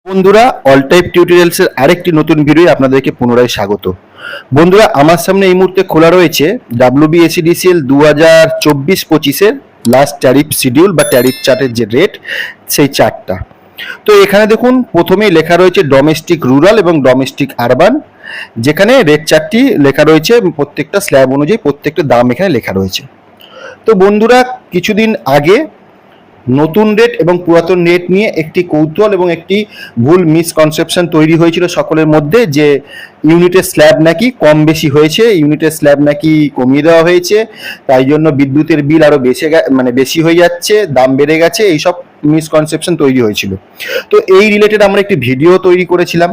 বন্ধুরা, all type tutorials এর আরেকটি নতুন ভিডিও আপনাদেরকে পুনরায় স্বাগত। বন্ধুরা, আমার সামনে এই মুহূর্তে খোলা রয়েছে WBSEDCL 2024-25 এর লাস্ট ট্যারিফ শিডিউল বা ট্যারিফ চার্টের যে রেট, সেই চার্টটা। তো এখানে দেখুন, প্রথমেই লেখা রয়েছে ডোমেস্টিক রুরাল এবং ডোমেস্টিক আরবান, যেখানে রেট চার্টটি লেখা রয়েছে প্রত্যেকটা স্ল্যাব অনুযায়ী, প্রত্যেকটা দাম এখানে লেখা রয়েছে। তো বন্ধুরা, কিছুদিন আগে নতুন রেট এবং পুরাতন রেট নিয়ে একটি কৌতূহল এবং একটি ভুল মিসকনসেপশন তৈরি হয়েছিল সকলের মধ্যে, যে ইউনিটের স্ল্যাব নাকি কম বেশি হয়েছে, ইউনিটের স্ল্যাব নাকি কমিয়ে দেওয়া হয়েছে, তাই জন্য বিদ্যুতের বিল আরো বেশি হয়ে যাচ্ছে, দাম বেড়ে গেছে, এইসব মিসকনসেপশন তৈরি হয়েছিল। তো এই রিলেটেড আমরা একটি ভিডিও তৈরি করেছিলাম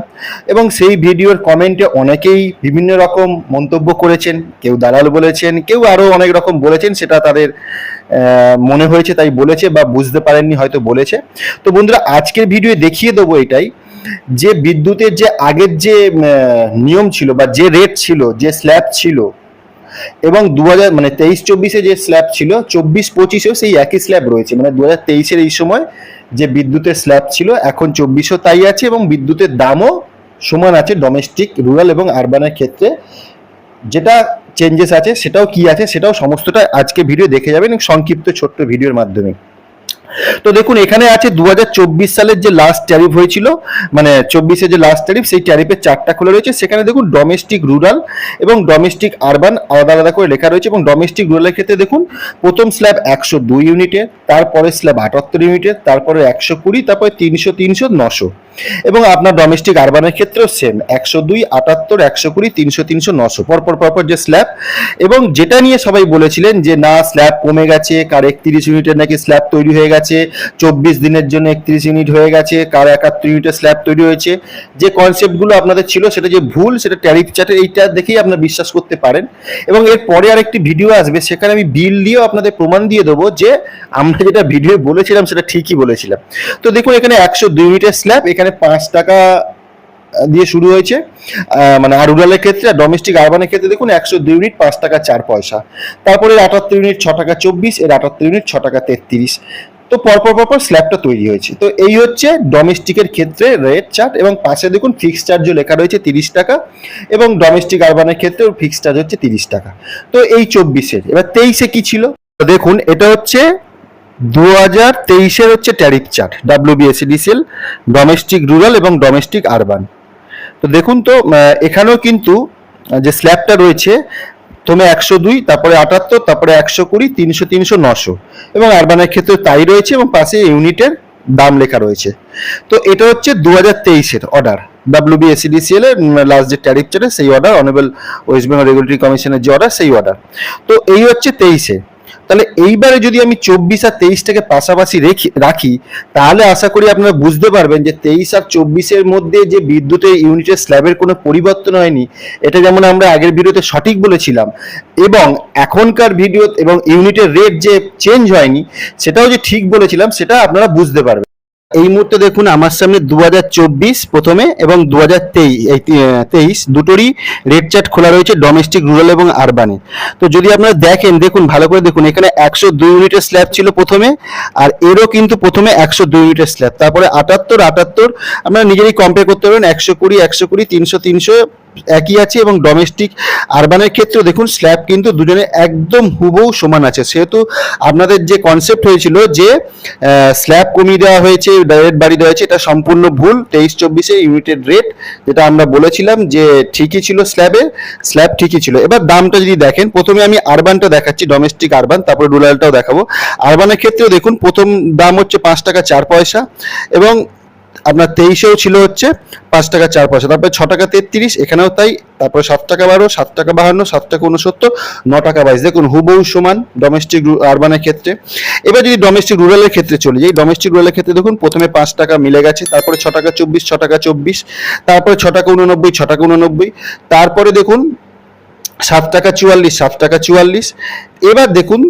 এবং সেই ভিডিওর কমেন্টে অনেকেই বিভিন্ন রকম মন্তব্য করেছেন, কেউ দালাল বলেছেন, কেউ আরো অনেক রকম বলেছেন, সেটা তাদের মনে হয়েছে তাই বলেছে, বা বুঝতে পারেননি হয়তো বলেছে। তো বন্ধুরা, আজকের ভিডিও দেখিয়ে দেবো এটাই, যে বিদ্যুতের যে আগের যে নিয়ম ছিল বা যে রেট ছিল, যে স্ল্যাব ছিল, এবং 23-24-এ যে স্ল্যাব ছিল, 24-25-এও সেই একই স্ল্যাব রয়েছে। মানে 2023-এর এই সময় যে বিদ্যুতের স্ল্যাব ছিল, এখন 24-ও তাই আছে, এবং বিদ্যুতের দামও সমান আছে ডোমেস্টিক, রুরাল এবং আরবানের ক্ষেত্রে। যেটা চেঞ্জেস আছে সেটাও কি আছে, সেটাও সমস্তটা আজকে ভিডিও দেখে যাবেন সংক্ষিপ্ত ছোট্ট ভিডিওর মাধ্যমে। তো দেখুন, এখানে আছে 2024 সালের যে লাস্ট ট্যারিফ হয়েছিল, মানে 24-এর যে লাস্ট ট্যারিফ, সেই ট্যারিফের চার্টটা খোলা রয়েছে। সেখানে দেখুন ডোমেস্টিক রুরাল এবং ডোমেস্টিক আরবান আলাদা আলাদা করে লেখা রয়েছে। এবং ডোমেস্টিক রুরালের ক্ষেত্রে দেখুন, প্রথম স্ল্যাব 102 ইউনিটের, তারপরে স্ল্যাব 78 ইউনিটের, তারপরে 120, তারপরে 300, 300, 900। এবং আপনার ডোমেস্টিক আরবানের ক্ষেত্রেও সেম 102, 78, 120, 300, 300, 900 পরপর যে স্ল্যাব। এবং যেটা নিয়ে সবাই বলেছিলেন যে না, স্ল্যাব কমে গেছে, কার 31 ইউনিটের নাকি স্ল্যাব তৈরি হয়ে গেছে, 24 দিনের জন্য 31 ইউনিট হয়ে গেছে, কার 71 ইউনিটের স্ল্যাব তৈরি হয়েছে, যে কনসেপ্টগুলো আপনাদের ছিল সেটা যে ভুল, সেটা ট্যারিফ চার্টে এইটা দেখেই আপনারা বিশ্বাস করতে পারেন। এবং এর পরে আরেকটি ভিডিও আসবে, সেখানে আমি বিল দিয়েও আপনাদের প্রমাণ দিয়ে দেবো যে আমরা যেটা ভিডিও বলেছিলাম সেটা ঠিকই বলেছিলাম। তো দেখুন, এখানে 102 ইউনিটের স্ল্যাব, এখানে 5 টাকা দিয়ে শুরু হয়েছে, মানে আর রুরালের ক্ষেত্রে, আর ডোমেস্টিক আরবানের ক্ষেত্রে দেখুন 102 ইউনিট 5 টাকা 4 পয়সা, তারপরে 78 ইউনিট 6 টাকা 24, এর 78 ইউনিট 6 টাকা 33। তো পরপর স্ল্যাবটা তৈরি হয়েছে। তো এই হচ্ছে ডোমেস্টিকের ক্ষেত্রে রেট চার্ট, এবং পাশে দেখুন ফিক্সড চার্জও লেখা রয়েছে 30 টাকা, এবং ডোমেস্টিক আরবানের ক্ষেত্রে ফিক্সড চার্জ হচ্ছে 30 টাকা। তো এই 24-এর, এবার 23-এ কি ছিল দেখুন, এটা হচ্ছে 2023-এর হচ্ছে tariff chart, WBSEDCL domestic rural এবং ডোমেস্টিক আরবান। তো দেখুন, তো এখানেও কিন্তু যে স্ল্যাবটা রয়েছে, প্রথমে 102, তারপরে 78, তারপরে 120, 300, 300, 900, এবং আরবানের ক্ষেত্রে তাই রয়েছে, এবং পাশে ইউনিটের দাম লেখা রয়েছে। তো এটা হচ্ছে 2023-এর অর্ডার, WBSEDCL এর লাস্ট যে ট্যারিফ চার্ট, সেই order, honourable West Bengal regulatory কমিশনের যে অর্ডার, সেই অর্ডার। তো এই হচ্ছে 23-এ। তাহলে এইবারে যদি আমি 24 আর 23টাকে পাশাপাশি রাখি, তাহলে আশা করি আপনারা বুঝতে পারবেন যে 23 আর 24-এর মধ্যে যে বিদ্যুতের ইউনিটের স্ল্যাবের কোনো পরিবর্তন হয়নি, এটা যেমন আমরা আগের ভিডিওতে সঠিক বলেছিলাম, এবং এখনকার ভিডিও এবং ইউনিটের রেট যে চেঞ্জ হয়নি, সেটাও যে ঠিক বলেছিলাম, সেটা আপনারা বুঝতে পারবেন। এই মুহূর্তে দেখুন আমার সামনে 2024 প্রথমে এবং 2023 দুটোরই রেট চার্ট খোলা রয়েছে, ডোমেস্টিক, রুরাল এবং আরবানে। তো যদি আপনারা দেখুন ভালো করে দেখুন, এখানে 102 ইউনিটের স্ল্যাব ছিল প্রথমে, আর এরও কিন্তু প্রথমে 102 ইউনিটের স্ল্যাব, তারপরে 78 আপনারা নিজেরই কম্পেয়ার করতে পারবেন, 120, 300, 300 একই আছে। এবং ডোমেস্টিক আরবানের ক্ষেত্রেও দেখুন, স্ল্যাব কিন্তু দুজনে একদম হুবহু সমান আছে। সেহেতু আপনাদের যে কনসেপ্ট হয়েছিল যে স্ল্যাব কমিয়ে দেওয়া হয়েছে, রেট বাড়িয়ে দেওয়া হয়েছে, এটা সম্পূর্ণ ভুল। 23-24-এ ইউনিটেড রেট যেটা আমরা বলেছিলাম যে ঠিকই ছিল, স্ল্যাব ঠিকই ছিল। এবার দামটা যদি দেখেন, প্রথমে আমি আরবানটা দেখাচ্ছি, ডোমেস্টিক আরবান, তারপরে রুরালটাও দেখাবো। আরবানের ক্ষেত্রেও দেখুন, প্রথম দাম হচ্ছে 5 টাকা 4 পয়সা, এবং আপনার 23-এও ছিল হচ্ছে 5 টাকা 4 পয়সা, তারপরে 6 টাকা 33, এখানেও তাই, তারপরে 7 টাকা 12, 7 টাকা 52, 7 টাকা 69, 9 টাকা 22। দেখুন হুবহু সমান ডোমেস্টিক আরবানের ক্ষেত্রে। এবার যদি ডোমেস্টিক রুরালের ক্ষেত্রে চলে যাই, ডোমেস্টিক রুরালের ক্ষেত্রে দেখুন, প্রথমে 5 টাকা মিলে গেছে, তারপরে 6 টাকা 24, 6 টাকা 24, তারপরে 6 টাকা 89, 6 টাকা 89, তারপরে দেখুন 7 টাকা 44, 7 টাকা 44। এবার দেখুন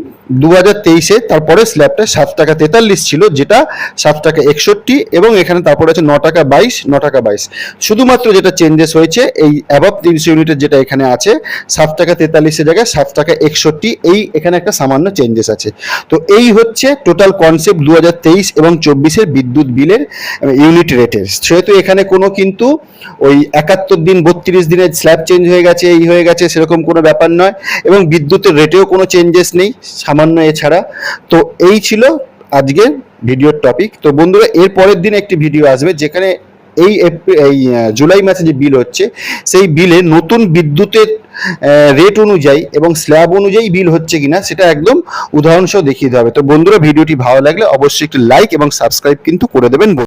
2023-এ তারপরে স্ল্যাবটা 7 টাকা 43 ছিল, যেটা 7 টাকা 61, এবং এখানে তারপরে আছে 9 টাকা 22, 9 টাকা 22। শুধুমাত্র যেটা চেঞ্জেস হয়েছে এই অ্যাবভ 300 ইউনিটের যেটা এখানে আছে 7 টাকা 43-এর জায়গায় 7 টাকা 61, এই এখানে একটা সামান্য চেঞ্জেস আছে। তো এই হচ্ছে টোটাল কনসেপ্ট 2023 এবং 24-এর বিদ্যুৎ বিলের ইউনিট রেটের। সেহেতু এখানে কোনো কিন্তু ওই 71 দিন 32 দিনের স্ল্যাব চেঞ্জ হয়ে গেছে, এই হয়ে গেছে, সেরকম কোনো ব্যাপার নয়। এবং বিদ্যুতের রেটেও কোনো চেঞ্জেস নেই সামান্য এছাড়া। তো এই ছিল আজকের ভিডিওর টপিক। তো বন্ধুরা, এর পরের দিন একটি ভিডিও আসবে যেখানে এই জুলাই মাসে যে বিল হচ্ছে সেই বিলে নতুন বিদ্যুতের রেট অনুযায়ী এবং স্ল্যাব অনুযায়ী বিল হচ্ছে কিনা সেটা একদম উদাহরণ সহ দেখিয়ে দেওয়া হবে। তো বন্ধুরা, ভিডিওটি ভালো লাগলে অবশ্যই একটি লাইক এবং সাবস্ক্রাইব কিন্তু করে দেবেন।